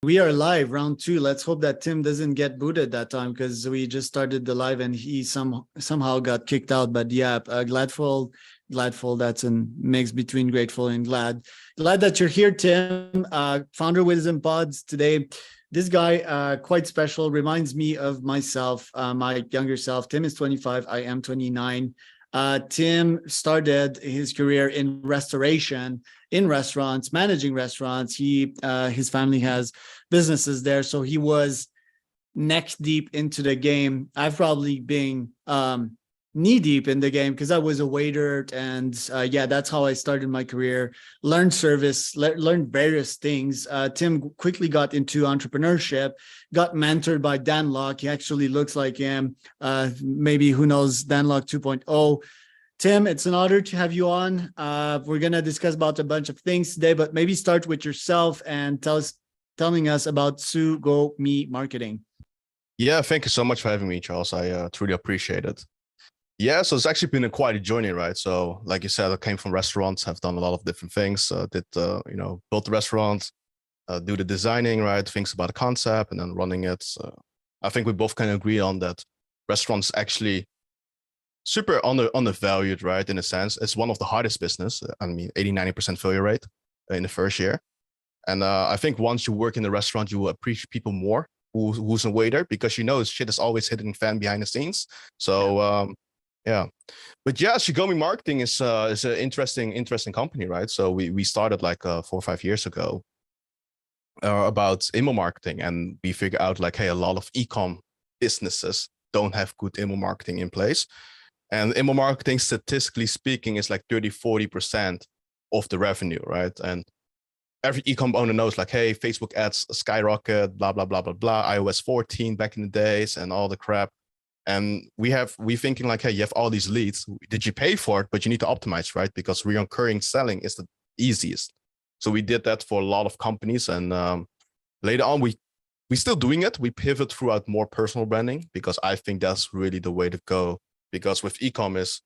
We are live, round two. Let's hope that Tim doesn't get booted that time because we just started the live and he somehow got kicked out. But yeah, gladful. That's a mix between grateful and glad. Glad that you're here, Tim. Founder Wisdom Pods today. This guy, quite special, reminds me of myself, my younger self. Tim is 25. I am 29. Tim started his career in restoration, in restaurants, managing restaurants. His family has businesses there, so he was neck deep into the game. I've probably been knee deep in the game because I was a waiter, and that's how I started my career. Learned service, learned various things. Tim quickly got into entrepreneurship, got mentored by Dan Locke. He actually looks like him. Maybe, who knows, Dan Locke 2.0. Tim, it's an honor to have you on. We're going to discuss about a bunch of things today, but maybe start with yourself and telling us about Sugomi Marketing. Yeah, thank you so much for having me, Charles. I truly appreciate it. Yeah, so it's actually been quite a journey, right? So like you said, I came from restaurants, have done a lot of different things, built the restaurant, do the designing, right? Things about the concept and then running it. I think we both can agree on that restaurants actually super undervalued, right? In a sense, it's one of the hardest business. I mean, 80-90% failure rate in the first year. And I think once you work in the restaurant, you will appreciate people more who's a waiter, because shit is always hitting fan behind the scenes. So but yeah, Sugomi Marketing is an interesting company, right? So we started like 4 or 5 years ago about email marketing, and we figured out like, hey, a lot of e-com businesses don't have good email marketing in place. And email marketing, statistically speaking, is like 30-40% of the revenue, right? And every e-com owner knows like, hey, Facebook ads skyrocket, blah, blah, blah, blah, blah, iOS 14 back in the days and all the crap. And we thinking like, hey, you have all these leads. Did you pay for it? But you need to optimize, right? Because recurring selling is the easiest. So we did that for a lot of companies. And later on, we still doing it. We pivot throughout more personal branding, because I think that's really the way to go. Because with e-commerce,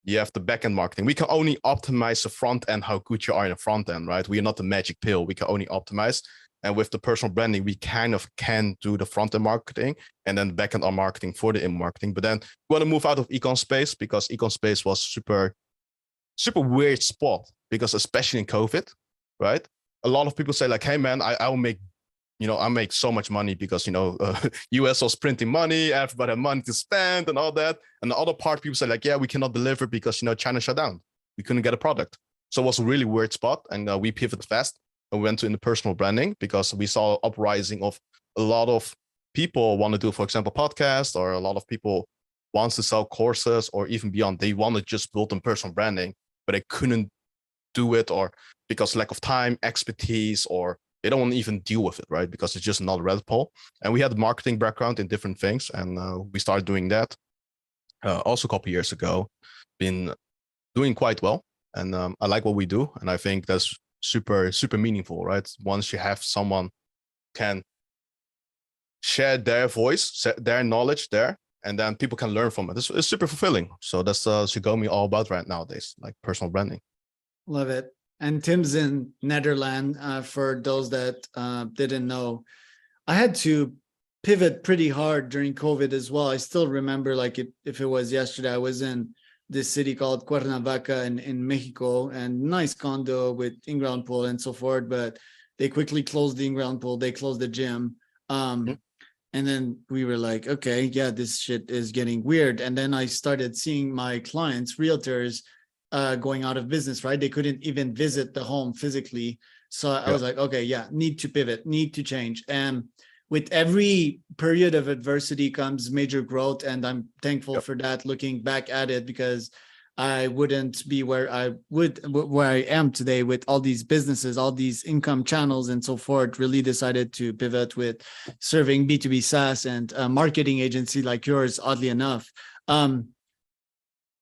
you have the back-end marketing. We can only optimize the front end, how good you are in the front end, right? We are not the magic pill. We can only optimize. And with the personal branding, we kind of can do the front-end marketing and then back-end marketing for the in marketing. But then we want to move out of ecom space, because ecom space was super weird spot, because especially in COVID, right? A lot of people say like, hey man, I'll make, I make so much money because, US was printing money, everybody had money to spend and all that. And the other part, people say like, yeah, we cannot deliver because, China shut down. We couldn't get a product. So it was a really weird spot. And we pivoted fast and went into personal branding, because we saw uprising of a lot of people want to do, for example, podcasts, or a lot of people wants to sell courses or even beyond. They want to just build on personal branding, but they couldn't do it, or because lack of time, expertise, or they don't want to even deal with it, right? Because it's just not a rabbit hole. And we had a marketing background in different things, and we started doing that also a couple of years ago. Been doing quite well, and I like what we do, and I think that's super meaningful, right? Once you have someone can share their voice, their knowledge there, and then people can learn from it. It's super fulfilling. So that's Sugomi all about right nowadays, like personal branding. Love it. And Tim's in Netherlands. For those that didn't know, I had to pivot pretty hard during COVID as well. I still remember like if it was yesterday, I was in this city called Cuernavaca in Mexico, and nice condo with in-ground pool and so forth. But they quickly closed the in-ground pool. They closed the gym. And then we were like, okay, yeah, this shit is getting weird. And then I started seeing my clients, realtors, going out of business, right? They couldn't even visit the home physically. So I was like, okay, yeah, need to pivot, need to change. And with every period of adversity comes major growth. And I'm thankful for that, looking back at it, because I wouldn't be where I am today with all these businesses, all these income channels and so forth. Really decided to pivot with serving B2B SaaS and a marketing agency like yours, oddly enough.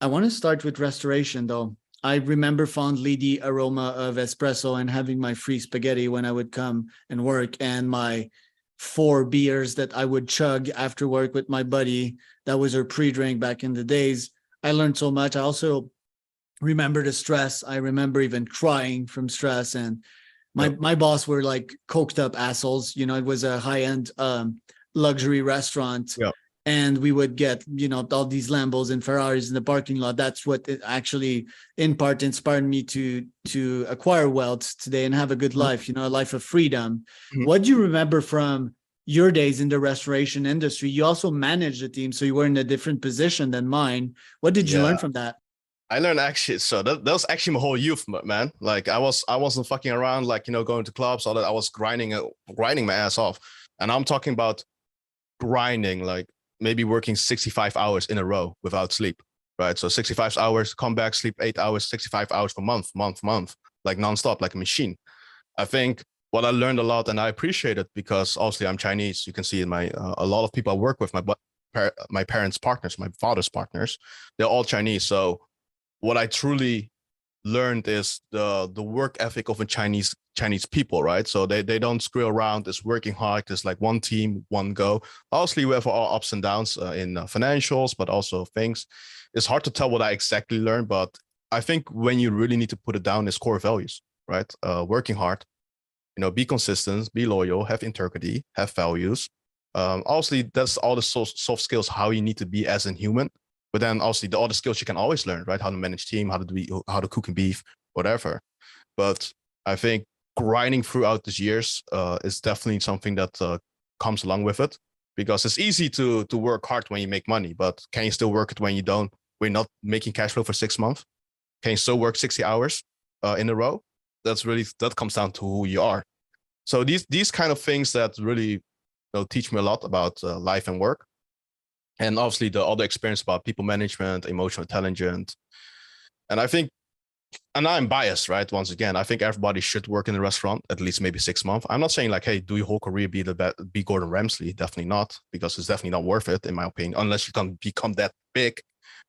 I want to start with restoration though. I remember fondly the aroma of espresso and having my free spaghetti when I would come and work, and my 4 beers that I would chug after work with my buddy. That was our pre-drink back in the days. I learned so much. I also remember the stress. I remember even crying from stress. And My boss were like coked up assholes. You know, it was a high end luxury restaurant. Yeah. And we would get, you know, all these Lambos and Ferraris in the parking lot. That's what it actually, in part, inspired me to acquire wealth today and have a good life, you know, a life of freedom. What do you remember from your days in the restoration industry? You also managed a team, so you were in a different position than mine. What did you learn from that? I learned actually, so that was actually my whole youth, man. Like I wasn't fucking around, like, you know, going to clubs, all that. I was grinding my ass off. And I'm talking about grinding, like maybe working 65 hours in a row without sleep, right? So 65 hours, come back, sleep 8 hours, 65 hours per month, like nonstop, like a machine. I think what I learned a lot, and I appreciate it because obviously I'm Chinese. You can see in my, a lot of people I work with, my parents' partners, my father's partners, they're all Chinese. So what I truly learned is the work ethic of a Chinese people, right? So they don't screw around. It's working hard. It's like one team, one go. Obviously, we have our ups and downs in financials, but also things. It's hard to tell what I exactly learned, but I think when you really need to put it down is core values, right? Working hard, you know, be consistent, be loyal, have integrity, have values. Obviously, that's all the soft skills, how you need to be as a human. But then obviously the other skills you can always learn, right? How to manage team, how to cook and beef, whatever. But I think grinding throughout these years is definitely something that comes along with it, because it's easy to work hard when you make money, but can you still work it when you don't? We're not making cash flow for 6 months. Can you still work 60 hours in a row? That comes down to who you are. So these kind of things that really, you know, teach me a lot about life and work. And obviously the other experience about people management, emotional intelligence. And I think, and I'm biased, right? Once again, I think everybody should work in a restaurant at least maybe 6 months. I'm not saying like, hey, do your whole career be Gordon Ramsay? Definitely not, because it's definitely not worth it in my opinion, unless you can become that big.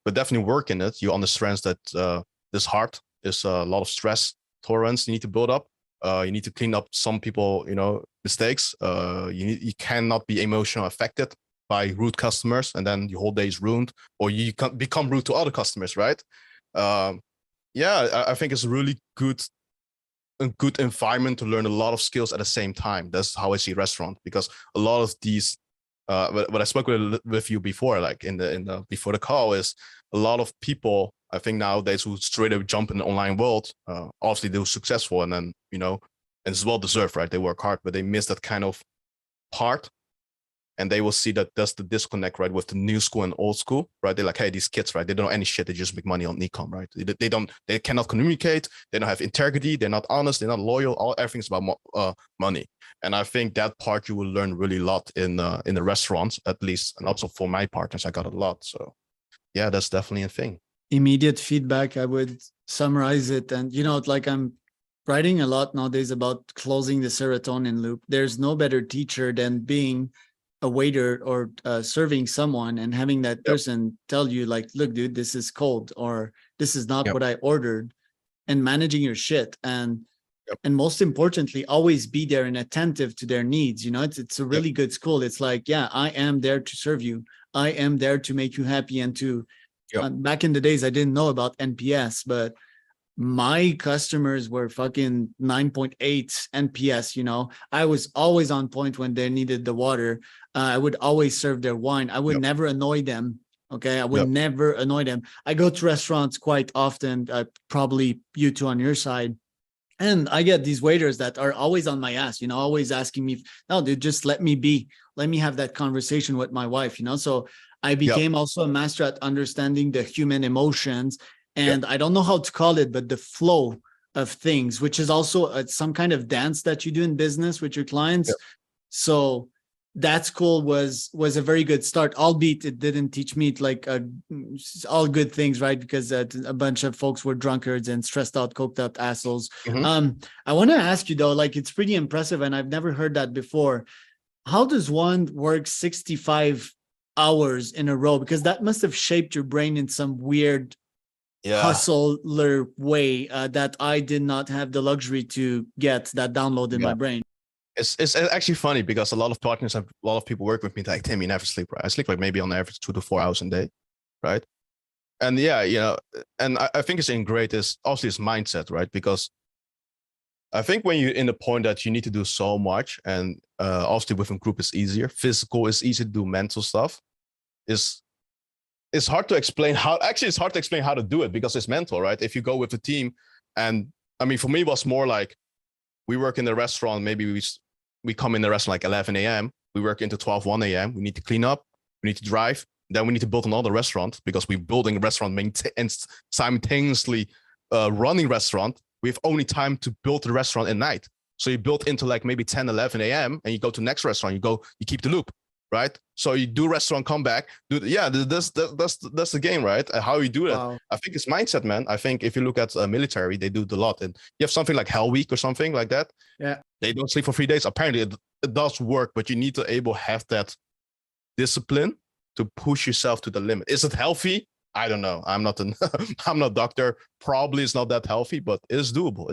But definitely work in it. You understand that this hard is a lot of stress tolerance you need to build up. You need to clean up some people, you know, mistakes. You cannot be emotional affected by rude customers, and then your whole day is ruined, or you can become rude to other customers, right? I think it's a really good environment to learn a lot of skills at the same time. That's how I see restaurant, because a lot of these, what I spoke with you before, like in the before the call, is a lot of people, I think nowadays, who straight up jump in the online world, obviously they're successful, and then, you know, and it's well deserved, right? They work hard, but they miss that kind of part. And they will see that that's the disconnect, right, with the new school and old school, right? They're like, hey, these kids, right, they don't know any shit. They just make money on e-com, right? They cannot communicate. They don't have integrity. They're not honest. They're not loyal. Everything's about money. And I think that part you will learn really a lot in the restaurants, at least. And also for my partners, I got a lot. So yeah, that's definitely a thing. Immediate feedback, I would summarize it. And, you know, like I'm writing a lot nowadays about closing the serotonin loop. There's no better teacher than being a waiter or serving someone and having that person tell you like, look, dude, this is cold, or this is not what I ordered, and managing your shit. And most importantly, always be there and attentive to their needs. You know, it's a really good school. It's like, yeah, I am there to serve you. I am there to make you happy. And to back in the days, I didn't know about NPS, but my customers were fucking 9.8 NPS. You know, I was always on point when they needed the water. I would always serve their wine. I would never annoy them. Okay. I would never annoy them. I go to restaurants quite often, probably you two on your side. And I get these waiters that are always on my ass, you know, always asking me, no, dude, just let me be. Let me have that conversation with my wife, you know? So I became also a master at understanding the human emotions. And I don't know how to call it, but the flow of things, which is also some kind of dance that you do in business with your clients. So that school was a very good start, albeit it didn't teach me like all good things, right? Because a bunch of folks were drunkards and stressed out, coked up assholes. I want to ask you though, like it's pretty impressive, and I've never heard that before. How does one work 65 hours in a row? Because that must have shaped your brain in some weird hustler way that I did not have the luxury to get that download in my brain. It's actually funny because a lot of partners have, a lot of people work with me like, Tim, you never sleep, right? I sleep like maybe on average 2 to 4 hours a day, right? And yeah, you know, and I think it's ingrained is obviously it's mindset, right? Because I think when you're in the point that you need to do so much, and obviously within group is easier, physical is easy to do, mental stuff is it's hard to explain how. Actually, it's hard to explain how to do it because it's mental, right? If you go with the team, and I mean, for me, it was more like we work in the restaurant. Maybe we come in the restaurant like 11 a.m. We work into 12, 1 a.m. We need to clean up. We need to drive. Then we need to build another restaurant because we're building a restaurant and simultaneously running restaurant. We have only time to build the restaurant at night. So you build into like maybe 10, 11 a.m. and you go to the next restaurant. You keep the loop, right? So you do restaurant, come back. That's the game, right? How you do that. Wow. I think it's mindset, man. I think if you look at military, they do it a lot. And you have something like Hell Week or something like that. Yeah. They don't sleep for 3 days. Apparently it does work, but you need to have that discipline to push yourself to the limit. Is it healthy? I don't know. I'm not a doctor. Probably it's not that healthy, but it's doable.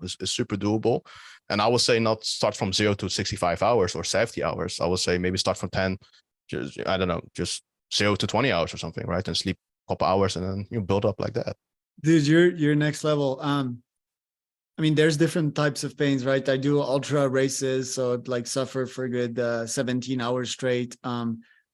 It's super doable. And I would say not start from 0 to 65 hours or 70 hours. I would say maybe start from 10, just 0 to 20 hours or something, right? And sleep a couple hours and then you build up like that. Dude, you're next level. I mean, there's different types of pains, right? I do ultra races, so like suffer for a good 17 hours straight.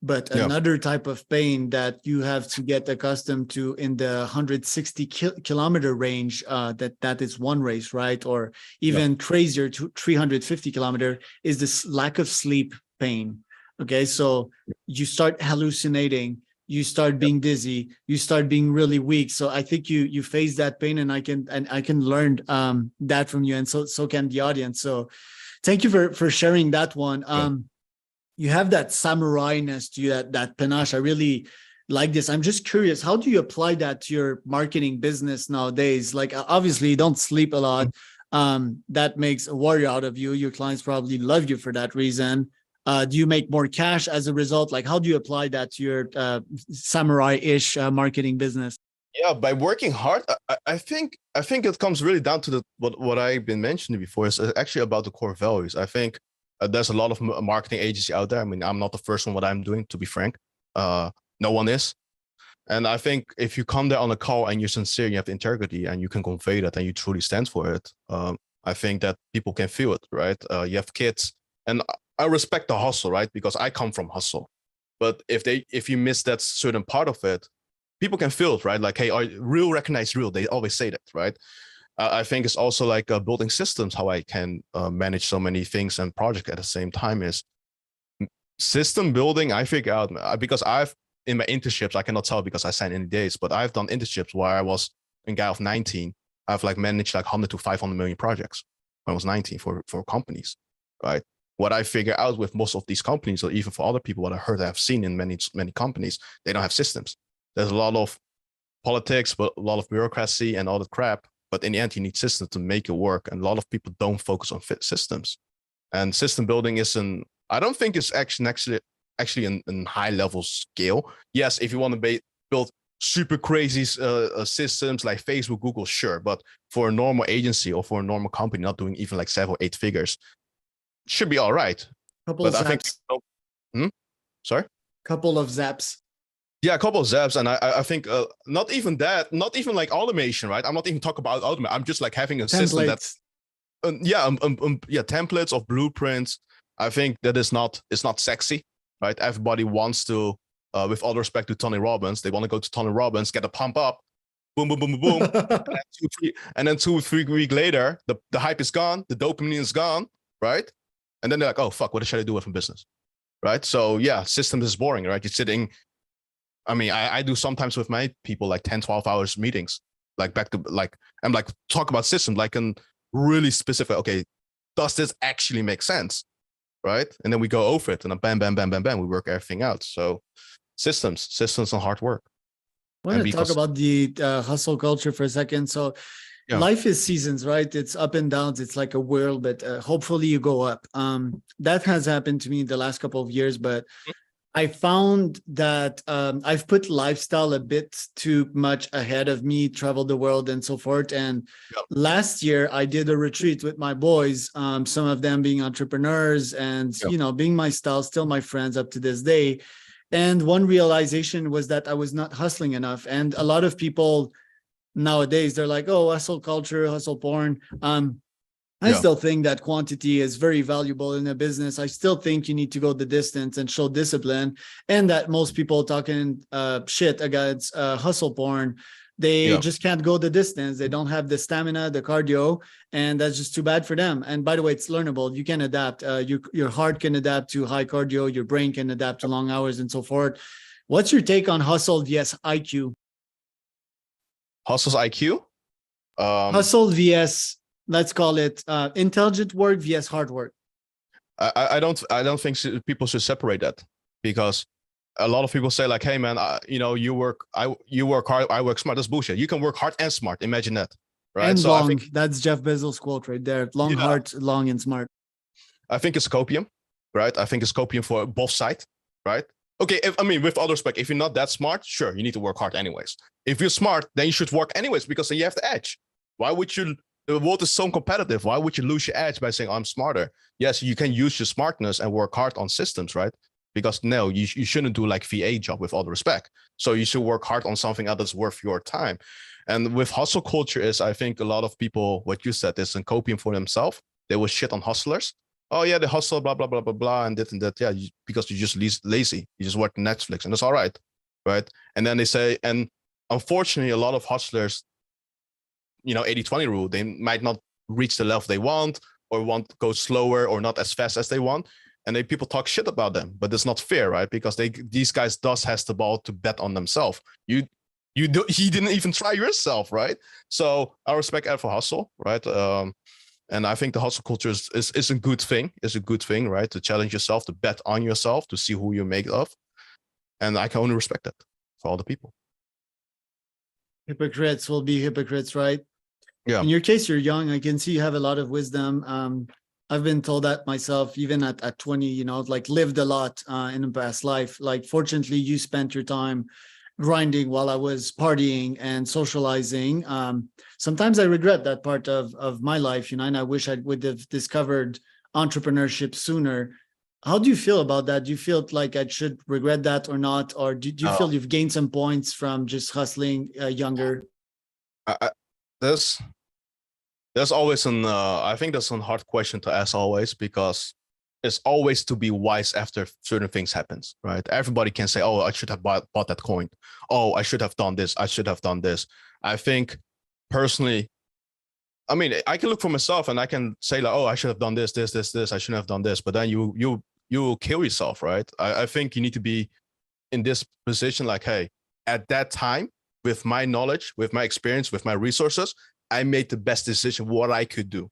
But another type of pain that you have to get accustomed to in the 160 kilometer range, that is one race, right? Or even crazier to 350 kilometer is this lack of sleep pain. Okay, so you start hallucinating, you start being dizzy, you start being really weak. So I think you face that pain, and I can learn that from you, and so can the audience. So thank you for sharing that one. You have that samurai-ness to you, that panache. I really like this. I'm just curious, how do you apply that to your marketing business nowadays? Like, obviously you don't sleep a lot. That makes a warrior out of you. Your clients probably love you for that reason. Do you make more cash as a result? Like, how do you apply that to your samurai-ish marketing business? Yeah, by working hard, I think it comes really down to what I've been mentioning before. Is actually about the core values. I think there's a lot of marketing agency out there. I mean, I'm not the first one what I'm doing, to be frank. No one is. And I think if you come there on a call and you're sincere, you have integrity, and you can convey that and you truly stand for it, I think that people can feel it, right? You have kids, and I respect the hustle, right? Because I come from hustle. But if you miss that certain part of it, people can feel it, right? Like, hey, real recognize real. They always say that, right? I think it's also like building systems, how I can manage so many things and projects at the same time. Is system building, I figure out, because in my internships, I cannot tell because I signed NDAs, but I've done internships where I was a guy of 19. I've like managed like 100 to 500 million projects when I was 19 for companies, right? What I figure out with most of these companies, or even for other people, what I heard I've seen in many companies, they don't have systems. There's a lot of politics, but a lot of bureaucracy and all the crap. But in the end, you need systems to make it work. And a lot of people don't focus on fit systems. And system building I don't think it's actually in high level scale. Yes, if you want to build super crazy systems like Facebook, Google, sure. But for a normal agency or for a normal company, not doing even like 7 or 8 figures, should be all right. Couple of zaps. Sorry? Couple of zaps. Yeah, a couple of zaps, and I think not even that, not even like automation, right? I'm not even talking about automation. I'm just like having a system that's templates of blueprints. I think that it's not sexy, right? Everybody wants to, with all respect to Tony Robbins, they want to go to Tony Robbins, get a pump up, boom, boom, boom, boom, and then 2 or 3 weeks later, the hype is gone, the dopamine is gone, right? And then they're like, oh fuck, what should I do with my business, right? So yeah, systems is boring, right? You're sitting. I mean, I do sometimes with my people like 10, 12 hours meetings, like back to like, I'm like talk about systems, like in really specific, okay, does this actually make sense? Right? And then we go over it and then bam, bam, bam, bam, bam, we work everything out. So systems and hard work. I want to talk about the hustle culture for a second. So life is seasons, right? It's up and downs. It's like a whirl, but hopefully you go up. That has happened to me the last couple of years, but I found that I've put lifestyle a bit too much ahead of me, traveled the world and so forth. And last year I did a retreat with my boys, some of them being entrepreneurs and, being my style, still my friends up to this day. And one realization was that I was not hustling enough. And a lot of people nowadays, they're like, oh, hustle culture, hustle porn. I still think that quantity is very valuable in a business. I still think you need to go the distance and show discipline, and that most people talking shit against hustle porn, they just can't go the distance. They don't have the stamina, the cardio, and that's just too bad for them. And by the way, it's learnable. You can adapt. Your heart can adapt to high cardio. Your brain can adapt to long hours and so forth. What's your take on hustle vs IQ? Hustle's IQ? Hustle vs, let's call it intelligent work vs hard work. I don't think people should separate that, because a lot of people say like, hey man, you work hard, I work smart. That's bullshit. You can work hard and smart. Imagine that, right? And so long. I think That's Jeff Bezos' quote right there. Long, hard, long, and smart. I think it's copium, right? I think it's copium for both sides, right? Okay, with all respect, if you're not that smart, sure, you need to work hard anyways. If you're smart, then you should work anyways, because then you have the edge. Why would you? The world is so competitive. Why would you lose your edge by saying I'm smarter? Yes, you can use your smartness and work hard on systems, right? Because no, you shouldn't do like VA job, with all the respect. So you should work hard on something that's worth your time. And with hustle culture is, I think a lot of people, what you said, is a copium for themselves. They will shit on hustlers. Oh yeah, they hustle, blah, blah, blah, blah, blah, and this and that. Yeah, because you're just lazy. You just watch Netflix and that's all right, right? And then they say, and unfortunately, a lot of hustlers, 80-20 rule, they might not reach the level they want, or want to go slower, or not as fast as they want. And then people talk shit about them, but it's not fair, right? Because these guys has the ball to bet on themselves. You didn't even try yourself, right? So I respect for hustle, right? And I think the hustle culture is a good thing. It's a good thing, right? To challenge yourself, to bet on yourself, to see who you're made of. And I can only respect that for all the people. Hypocrites will be hypocrites, right? Yeah. In your case, you're young. I can see you have a lot of wisdom. I've been told that myself, even at 20, like lived a lot in the past life. Like, fortunately, you spent your time grinding while I was partying and socializing. Sometimes I regret that part of my life, and I wish I would have discovered entrepreneurship sooner. How do you feel about that? Do you feel like I should regret that or not? Or do you feel you've gained some points from just hustling younger? There's always I think that's a hard question to ask always, because it's always to be wise after certain things happens, right? Everybody can say, oh, I should have bought that coin. Oh, I should have done this. I should have done this. I think personally, I can look for myself and I can say like, oh, I should have done this. I shouldn't have done this. But then you will kill yourself, right? I think you need to be in this position like, hey, at that time, with my knowledge, with my experience, with my resources, I made the best decision what I could do,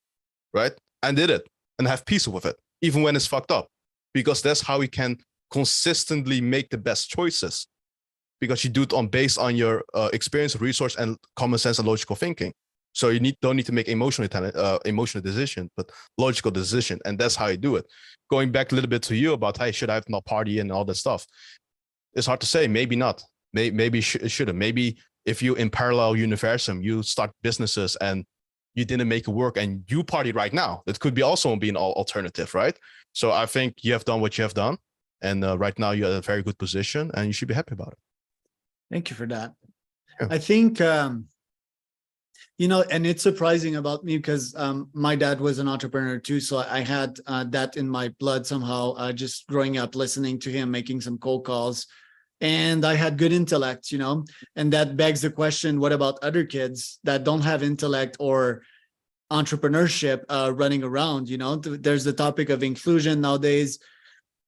right? And did it and have peace with it, even when it's fucked up, because that's how we can consistently make the best choices, because you do it based on your experience, resource, and common sense and logical thinking. So you don't need to make emotional decision, but logical decision, and that's how you do it. Going back a little bit to you about, hey, should I have not party and all that stuff? It's hard to say. Maybe not. Maybe it shouldn't. Maybe if you in parallel universum, you start businesses and you didn't make it work and you party right now, that could be also be an alternative, right? So I think you have done what you have done, and right now you're at a very good position and you should be happy about it. Thank you for that. Yeah. I think, and it's surprising about me because my dad was an entrepreneur too. So I had that in my blood somehow, just growing up, listening to him, making some cold calls. And I had good intellect, and that begs the question, what about other kids that don't have intellect or entrepreneurship running around? There's the topic of inclusion nowadays.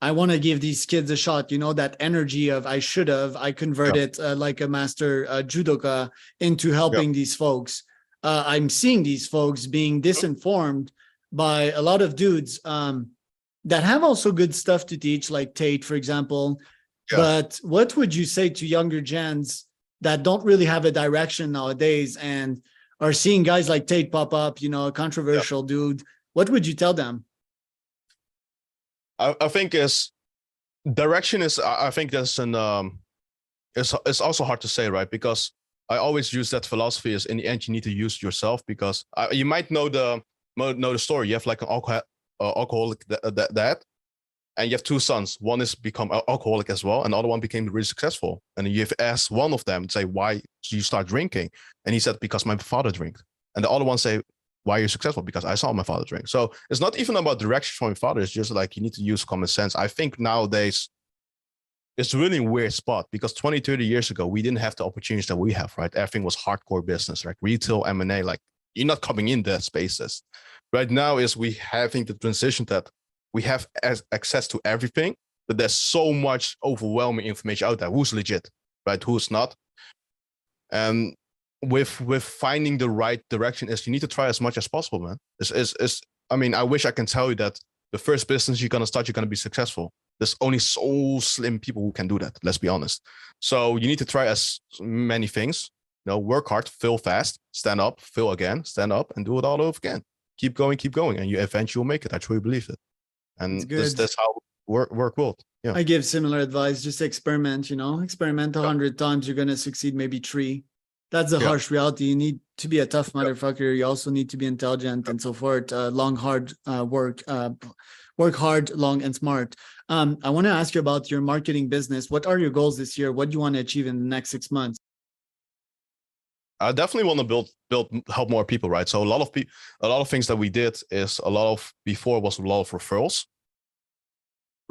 I want to give these kids a shot, that energy of I should have, I converted like a master judoka into helping these folks. I'm seeing these folks being disinformed by a lot of dudes that have also good stuff to teach, like Tate, for example. Yeah. But what would you say to younger gens that don't really have a direction nowadays and are seeing guys like Tate pop up, a controversial dude? What would you tell them? I think direction is, I think that's it's also hard to say, right? Because I always use that philosophy is in the end, you need to use yourself, because you might know the story. You have like an alcoholic dad, and you have two sons. One is become alcoholic as well, and the other one became really successful. And you've asked one of them, say, why did you start drinking? And he said, because my father drank. And the other one say, why you're successful? Because I saw my father drink. So it's not even about direction from your father. It's just like you need to use common sense. I think nowadays it's really a weird spot because 20, 30 years ago, we didn't have the opportunities that we have, right? Everything was hardcore business, like retail, M&A, like you're not coming in that spaces. Right now is we having the transition that we have access to everything, but there's so much overwhelming information out there. Who's legit, right? Who's not? And with finding the right direction is you need to try as much as possible, man. I mean, I wish I can tell you that the first business you're gonna start, you're gonna be successful. There's only so slim people who can do that. Let's be honest. So you need to try as many things. You know, work hard, fail fast, stand up, fail again, stand up, and do it all over again. Keep going, and you eventually will make it. I truly believe it. And that's how work will. Yeah. I give similar advice. Just experiment. Experiment 100 times. You're gonna succeed maybe 3. That's the harsh reality. You need to be a tough motherfucker. You also need to be intelligent and so forth. Long, hard work. Work hard, long, and smart. I want to ask you about your marketing business. What are your goals this year? What do you want to achieve in the next 6 months? I definitely want to help more people, right? So a lot of things that we did is before was a lot of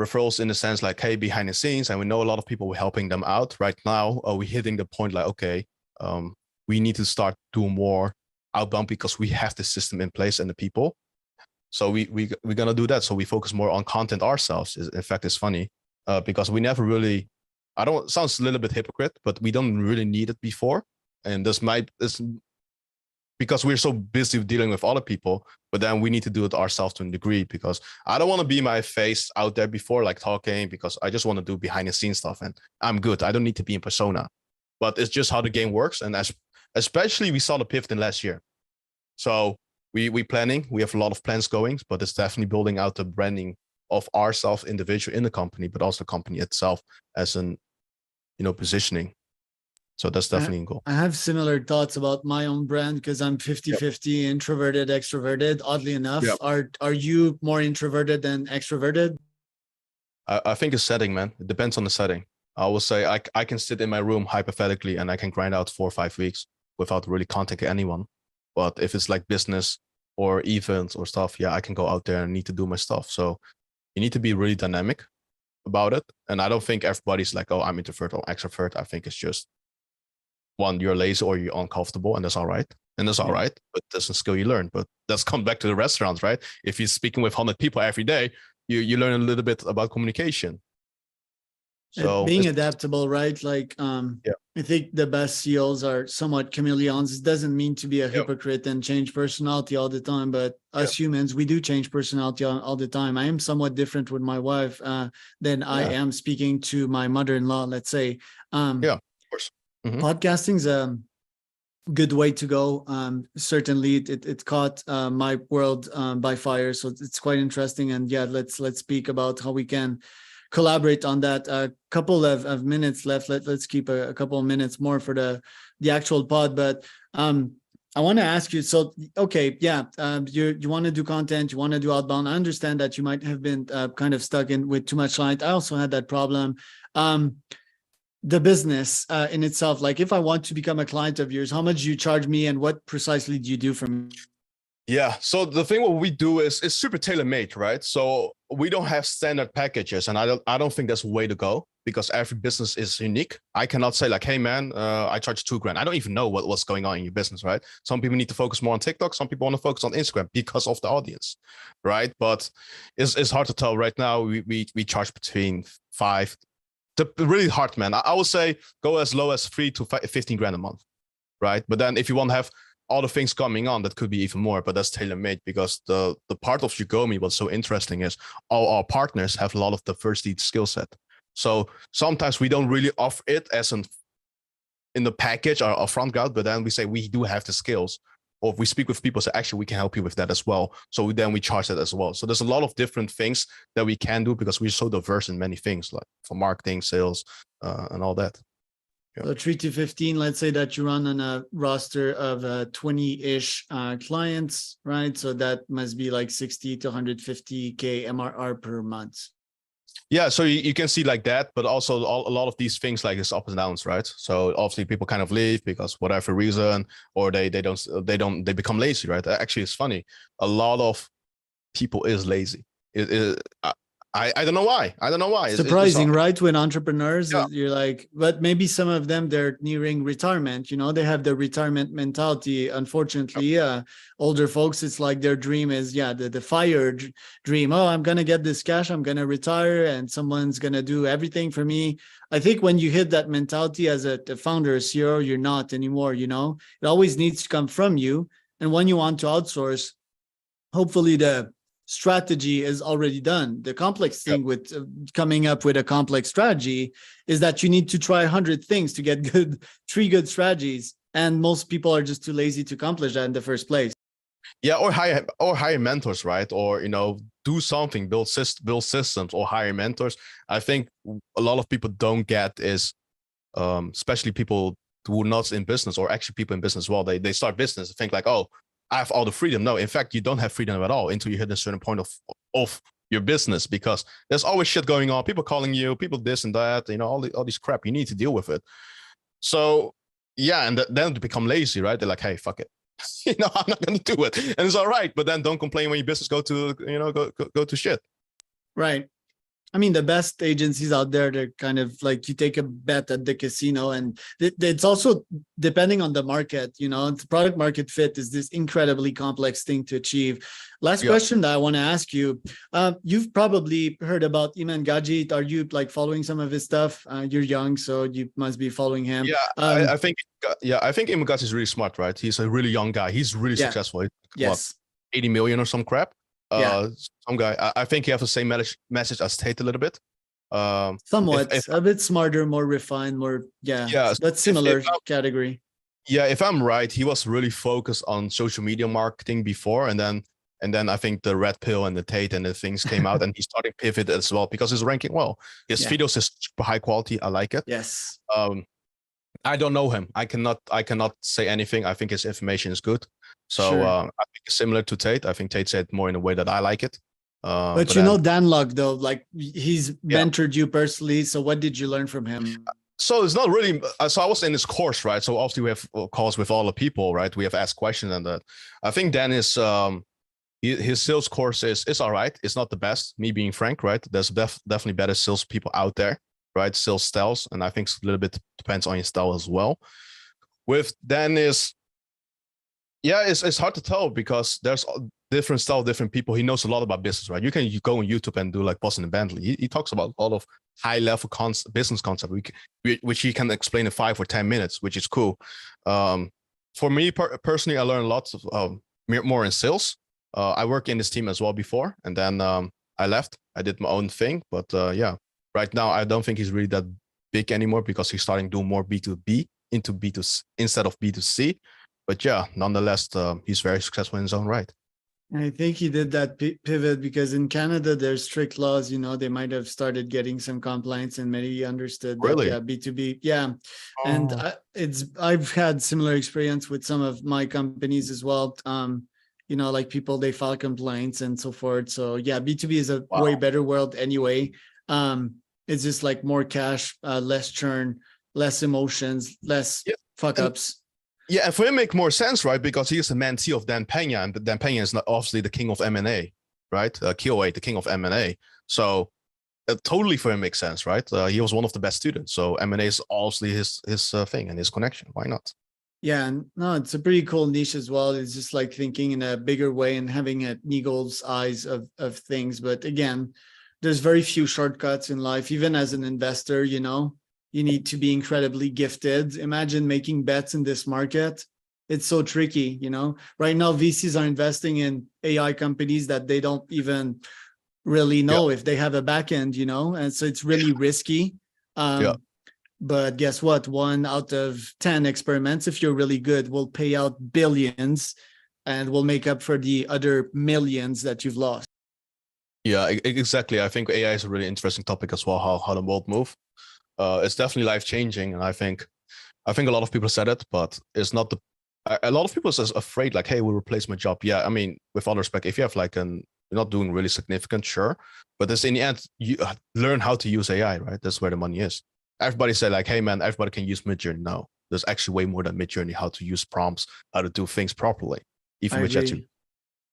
referrals in the sense like, hey, behind the scenes, and we know a lot of people were helping them out. Right now, we're hitting the point like, okay, we need to start doing more outbound because we have the system in place and the people. So we're gonna do that. So we focus more on content ourselves. In fact, it's funny because we never really. Sounds a little bit hypocrite, but we don't really need it before. And this because we're so busy dealing with other people, but then we need to do it ourselves to a degree because I don't want to be my face out there before like talking because I just want to do behind the scenes stuff and I'm good. I don't need to be in persona, but it's just how the game works. And especially we saw the pivot in last year. So we planning, we have a lot of plans going, but it's definitely building out the branding of ourselves individual in the company, but also the company itself as an, positioning. So that's definitely a goal. I have similar thoughts about my own brand because I'm 50-50 introverted, extroverted. Oddly enough, are you more introverted than extroverted? I think it's setting, man. It depends on the setting. I will say I can sit in my room hypothetically and I can grind out 4 or 5 weeks without really contacting anyone. But if it's like business or events or stuff, I can go out there and need to do my stuff. So you need to be really dynamic about it. And I don't think everybody's like, oh, I'm introvert or extrovert. I think it's just one, you're lazy or you're uncomfortable, and that's all right. And that's all right, but that's a skill you learn. But let's come back to the restaurants, right? If you're speaking with 100 people every day, you learn a little bit about communication. So being adaptable, right? Like, I think the best CEOs are somewhat chameleons. It doesn't mean to be a hypocrite and change personality all the time, but us humans, we do change personality all the time. I am somewhat different with my wife than I am speaking to my mother-in-law, let's say. Of course. Mm-hmm. Podcasting's a good way to go. Certainly, it caught my world by fire, so it's quite interesting. And let's speak about how we can collaborate on that. A couple of minutes left. Let's keep a couple of minutes more for the actual pod. But I want to ask you. So, okay, you want to do content, you want to do outbound. I understand that you might have been kind of stuck in with too much client. I also had that problem. The business in itself, like if I want to become a client of yours, how much do you charge me and what precisely do you do for me? Yeah. So the thing what we do is it's super tailor-made, right? So we don't have standard packages, and I don't think that's a way to go because every business is unique. I cannot say like, hey man, I charge $2,000. I don't even know what's going on in your business, right? Some people need to focus more on TikTok. Some people want to focus on Instagram because of the audience, right? But it's hard to tell right now. We charge between really hard, man. I would say go as low as $3,000 to $15,000 a month, right? But then if you want to have all the things coming on, that could be even more, but that's tailor-made because the part of Sugomi, what's so interesting is all our partners have a lot of diversity skill set. So sometimes we don't really offer it as in the package or front guard, but then we say we do have the skills. Or if we speak with people, so actually we can help you with that as well. So then we charge that as well. So there's a lot of different things that we can do because we're so diverse in many things, like for marketing, sales, and all that. So 3 to 15, let's say that you run on a roster of 20-ish clients, right? So that must be like 60 to 150K MRR per month. Yeah, so you can see like that, but also a lot of these things like it's ups and downs, right? So obviously people kind of leave because whatever reason, or they become lazy, right? Actually, it's funny. A lot of people is lazy. I don't know why. I don't know why. It's Surprising, right? When entrepreneurs, yeah, you're like, but maybe some of them, they're nearing retirement, they have the retirement mentality. Unfortunately, older folks, it's like their dream is, the fire dream. Oh, I'm going to get this cash, I'm going to retire, and someone's going to do everything for me. I think when you hit that mentality as a founder, CEO, you're not anymore, it always needs to come from you. And when you want to outsource, hopefully the strategy is already done. The complex thing with coming up with a complex strategy is that you need to try 100 things to get three good strategies. And most people are just too lazy to accomplish that in the first place. yeah, or hire mentors, right? Or do something, build systems, or hire mentors. I think a lot of people don't get is, especially people who are not in business, or actually people in business as well. They start business and think like, oh, I have all the freedom. No, in fact, you don't have freedom at all until you hit a certain point of your business, because there's always shit going on. People calling you, people this and that, all these crap. You need to deal with it. So yeah, and then they become lazy, right? They're like, hey, fuck it. I'm not going to do it, and it's all right. But then don't complain when your business go to shit. Right. I mean, the best agencies out there, they're kind of like, you take a bet at the casino, and it's also depending on the market, the product market fit is this incredibly complex thing to achieve. Last question that I want to ask you, you've probably heard about Iman Gajit. Are you like following some of his stuff? You're young, so you must be following him. Yeah, I think Iman Gajit is really smart, right? He's a really young guy. He's really successful. Yes. 80 million or some crap. Yeah. Some guy. I think he has the same message as Tate a little bit. Somewhat a bit smarter, more refined, more that's similar category. Yeah, if I'm right, he was really focused on social media marketing before, and then I think the red pill and the Tate and the things came out, and he started pivot as well because he's ranking well. His videos is super high quality. I like it. Yes. I don't know him. I cannot say anything. I think his information is good. So I think it's similar to Tate. I think Tate said more in a way that I like it. But Dan Lok, though, like he's mentored you personally. So what did you learn from him? So it's not really. So I was in his course, right? So obviously we have calls with all the people, right? We have asked questions and that. I think Dan is his sales course is all right. It's not the best. Me being frank, right? There's definitely better sales people out there, right? Sales styles, and I think a little bit depends on your style as well. With Dan is. Yeah, it's hard to tell because there's different style, different people. He knows a lot about business, right? You go on YouTube and do like Boston and Bentley. He talks about a lot of high level business concept, which he can explain in 5 or 10 minutes, which is cool. For me personally, I learned lots of more in sales. I worked in this team as well before, and then I left. I did my own thing, but right now I don't think he's really that big anymore because he's starting to do more B2B into B2C instead of B2C. But yeah, nonetheless, he's very successful in his own right. I think he did that pivot because in Canada, there's strict laws. They might have started getting some compliance, and maybe understood that really? B2B. Yeah. Oh. And I've had similar experience with some of my companies as well. Like people, they file complaints and so forth. So yeah, B2B is a way better world anyway. It's just like more cash, less churn, less emotions, less fuck ups. Yeah, and for him, it make more sense, right? Because he is a mentee of Dan Pena, and Dan Pena is not obviously the king of M&A, right? KOA, the king of M&A. So totally for him makes sense, right? He was one of the best students, so M&A is obviously his thing and his connection. Why not? Yeah, no, it's a pretty cool niche as well. It's just like thinking in a bigger way and having an eagle's eyes of things. But again, there's very few shortcuts in life. Even as an investor, you need to be incredibly gifted. Imagine making bets in this market. It's so tricky, Right now, VCs are investing in AI companies that they don't even really know if they have a back end, and so it's really risky. But guess what? 1 out of 10 experiments, if you're really good, will pay out billions and will make up for the other millions that you've lost. Yeah, exactly. I think AI is a really interesting topic as well, how the world moves. It's definitely life-changing, and I think a lot of people said it, but it's not a lot of people are afraid like, hey, we'll replace my job. Yeah, I mean, with all respect, if you have like an you're not doing really significant, sure. But it's in the end, you learn how to use AI, right? That's where the money is. Everybody say like, hey man, everybody can use Midjourney. No, there's actually way more than Midjourney, how to use prompts, how to do things properly. Even I with agree. ChatGPT.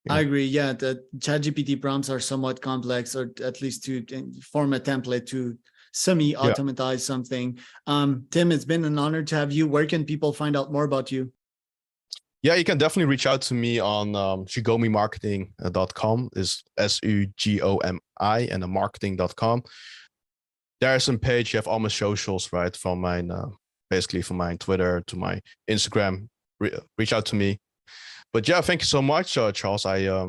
I agree. Yeah, the ChatGPT prompts are somewhat complex, or at least to form a template to semi-automatize something. Tim, it's been an honor to have you. Where can people find out more about you? Yeah, you can definitely reach out to me on sugomimarketing.com, is SUGOMI, and the marketing.com. There's some page, you have all my socials, right? From my, basically from my Twitter to my Instagram, reach out to me. But yeah, thank you so much, Charles.